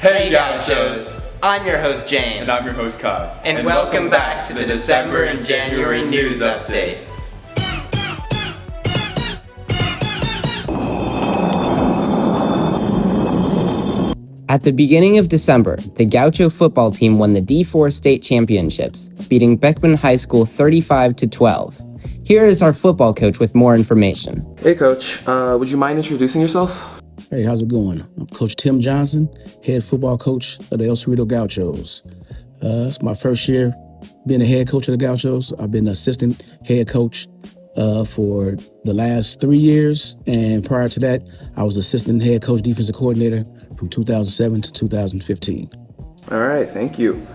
Hey Gauchos! I'm your host James. And I'm your host Kai. And welcome back to the December and January news update. At the beginning of December, the Gaucho football team won the D4 state championships, beating Beckman High School 35-12. Here is our football coach with more information. Hey Coach, would you mind introducing yourself? Hey, how's it going? I'm Coach Tim Johnson, head football coach of the El Cerrito Gauchos. It's my first year being a head coach of the Gauchos. I've been assistant head coach for the last 3 years, and prior to that, I was assistant head coach defensive coordinator from 2007 to 2015. All right, thank you.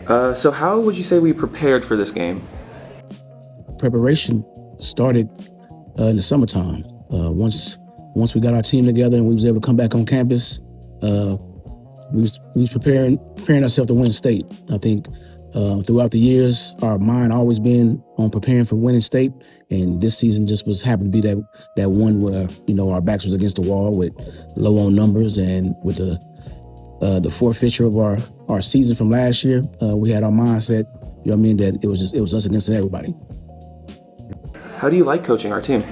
So how would you say we prepared for this game? Preparation started in the summertime. Once we got our team together and we was able to come back on campus, we was preparing ourselves to win state. I think throughout the years, our mind always been on preparing for winning state, and this season just happened to be that one where our backs was against the wall with low on numbers, and with the forfeiture of our season from last year, we had our mindset, that it was us against everybody. How do you like coaching our team?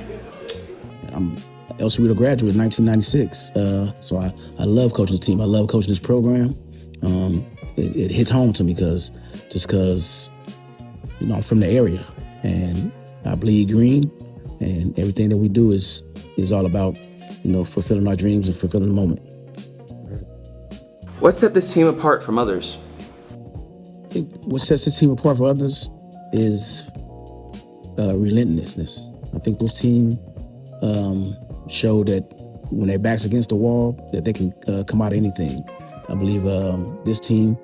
I'm El Cerrito graduate in 1996, so I love coaching this team. I love coaching this program. It hits home to me because I'm from the area and I bleed green, and everything that we do is all about fulfilling our dreams and fulfilling the moment. What set this team apart from others? I think what sets this team apart from others is relentlessness. I think this team showed that when their back's against the wall, that they can come out of anything. I believe this team,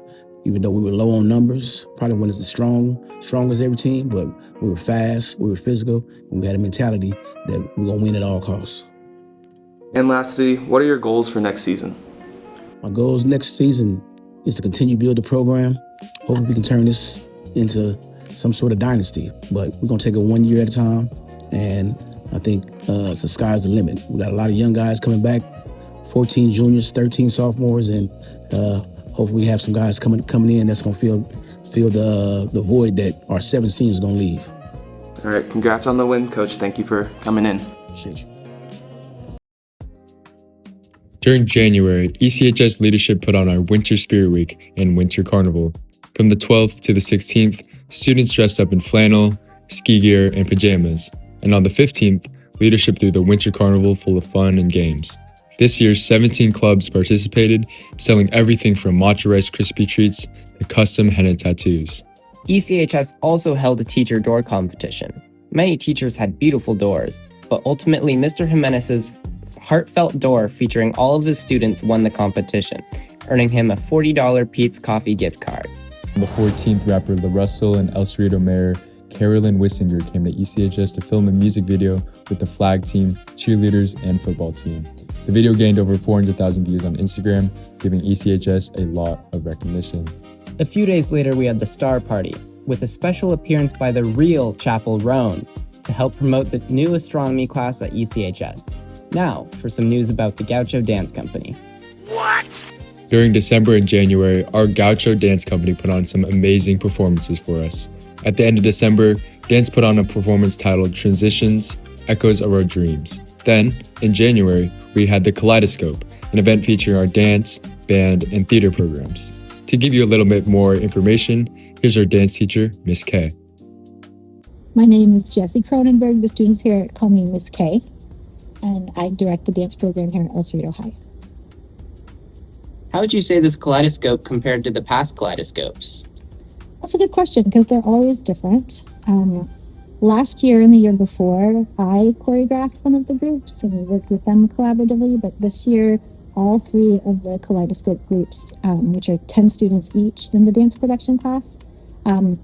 even though we were low on numbers, probably wasn't as strong as every team, but we were fast, we were physical, and we had a mentality that we're gonna win at all costs. And lastly, what are your goals for next season? My goals next season is to continue to build the program. Hopefully we can turn this into some sort of dynasty, but we're gonna take it 1 year at a time, and I think the sky's the limit. We got a lot of young guys coming back, 14 juniors, 13 sophomores, and hopefully we have some guys coming in that's gonna fill the void that our 7 seniors are gonna leave. All right, congrats on the win, Coach. Thank you for coming in. Appreciate you. During January, ECHS Leadership put on our Winter Spirit Week and Winter Carnival. From the 12th to the 16th, students dressed up in flannel, ski gear, and pajamas. And on the 15th, Leadership threw the Winter Carnival full of fun and games. This year, 17 clubs participated, selling everything from matcha Rice Krispie treats to custom henna tattoos. ECHS also held a teacher door competition. Many teachers had beautiful doors, but ultimately Mr. Jimenez's heartfelt door featuring all of his students won the competition, earning him a $40 Pete's Coffee gift card. On the 14th, rapper La Russell and El Cerrito Mayor Carolyn Wissinger came to ECHS to film a music video with the flag team, cheerleaders, and football team. The video gained over 400,000 views on Instagram, giving ECHS a lot of recognition. A few days later, we had the Star Party, with a special appearance by the real Chapel Roan to help promote the new astronomy class at ECHS. Now, for some news about the Gaucho Dance Company. During December and January, our Gaucho Dance Company put on some amazing performances for us. At the end of December, Dance put on a performance titled Transitions, Echoes of Our Dreams. Then, in January, we had the Kaleidoscope, an event featuring our dance, band, and theater programs. To give you a little bit more information, here's our dance teacher, Miss K. My name is Jessie Cronenberg. The students here call me Miss K, and I direct the dance program here at El Cerrito High. How would you say this kaleidoscope compared to the past kaleidoscopes? That's a good question because they're always different. Last year and the year before, I choreographed one of the groups and we worked with them collaboratively, but this year, all 3 of the Kaleidoscope groups, which are 10 students each in the dance production class,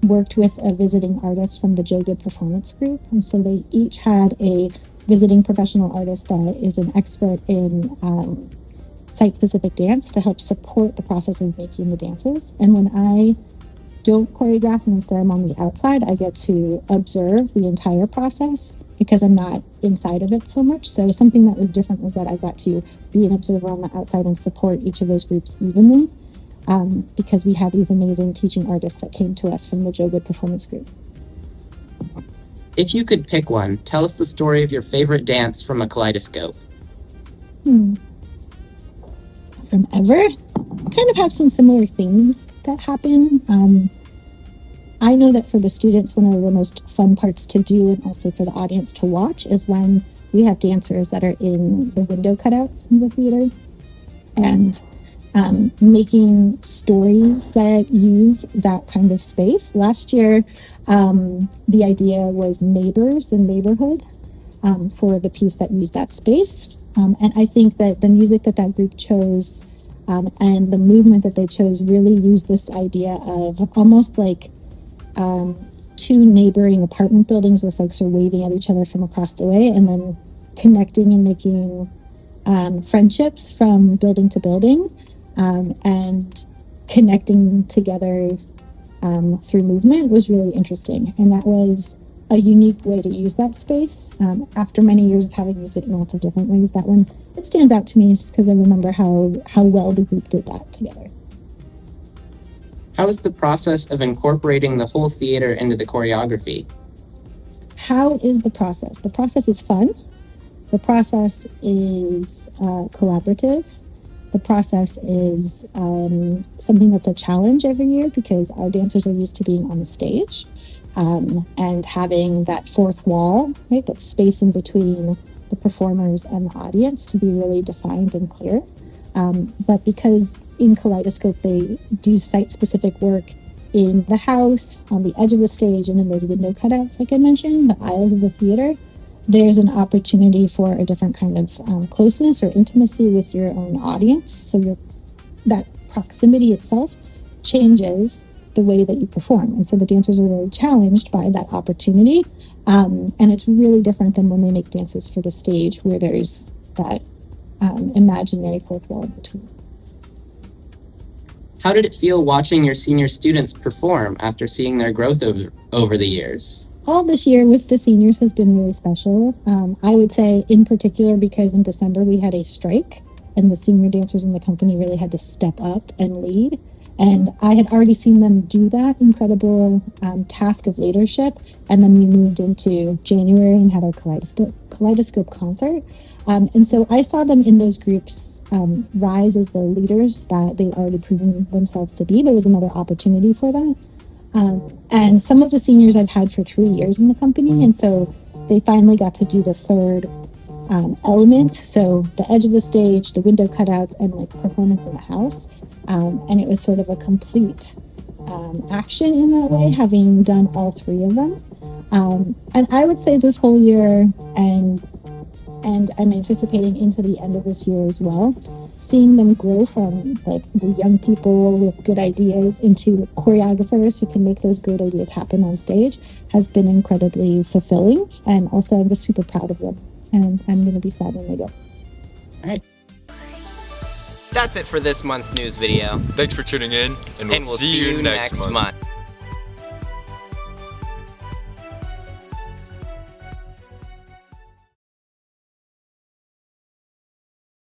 worked with a visiting artist from the Joe Good Performance Group. And so they each had a visiting professional artist that is an expert in site-specific dance to help support the process of making the dances. And when I don't choreograph and say I'm on the outside, I get to observe the entire process because I'm not inside of it so much. So something that was different was that I got to be an observer on the outside and support each of those groups evenly, because we had these amazing teaching artists that came to us from the Joe Good Performance Group. If you could pick one, tell us the story of your favorite dance from a kaleidoscope. From ever? Kind of have some similar things that happen. I know that for the students, one of the most fun parts to do and also for the audience to watch is when we have dancers that are in the window cutouts in the theater and making stories that use that kind of space. Last year, the idea was neighbors and neighborhood for the piece that used that space. And I think that the music that group chose and the movement that they chose really used this idea of almost like two neighboring apartment buildings where folks are waving at each other from across the way and then connecting and making friendships from building to building and connecting together through movement was really interesting. And that was a unique way to use that space. After many years of having used it in lots of different ways, that one, it stands out to me just because I remember how well the group did that together. How is the process of incorporating the whole theater into the choreography? How is the process? The process is fun. The process is collaborative. The process is something that's a challenge every year because our dancers are used to being on the stage and having that fourth wall, right, that space in between the performers and the audience to be really defined and clear. But because in Kaleidoscope, they do site-specific work in the house, on the edge of the stage, and in those window cutouts, like I mentioned, the aisles of the theater, there's an opportunity for a different kind of closeness or intimacy with your own audience. So that proximity itself changes the way that you perform. And so the dancers are really challenged by that opportunity. And it's really different than when they make dances for the stage where there's that imaginary fourth wall in between. How did it feel watching your senior students perform after seeing their growth over the years? All this year with the seniors has been really special. I would say in particular because in December we had a strike and the senior dancers in the company really had to step up and lead. And I had already seen them do that incredible task of leadership. And then we moved into January and had our Kaleidoscope concert. And so I saw them in those groups rise as the leaders that they'd already proven themselves to be. There was another opportunity for that. And some of the seniors I've had for 3 years in the company. And so they finally got to do the third element. So the edge of the stage, the window cutouts, and like performance in the house. And it was sort of a complete action in that way, having done all three of them. And I would say this whole year, and I'm anticipating into the end of this year as well, seeing them grow from like the young people with good ideas into choreographers who can make those great ideas happen on stage has been incredibly fulfilling. And also I'm just super proud of them. And I'm going to be sad when they go. All right. That's it for this month's news video. Thanks for tuning in, and we'll see you next month.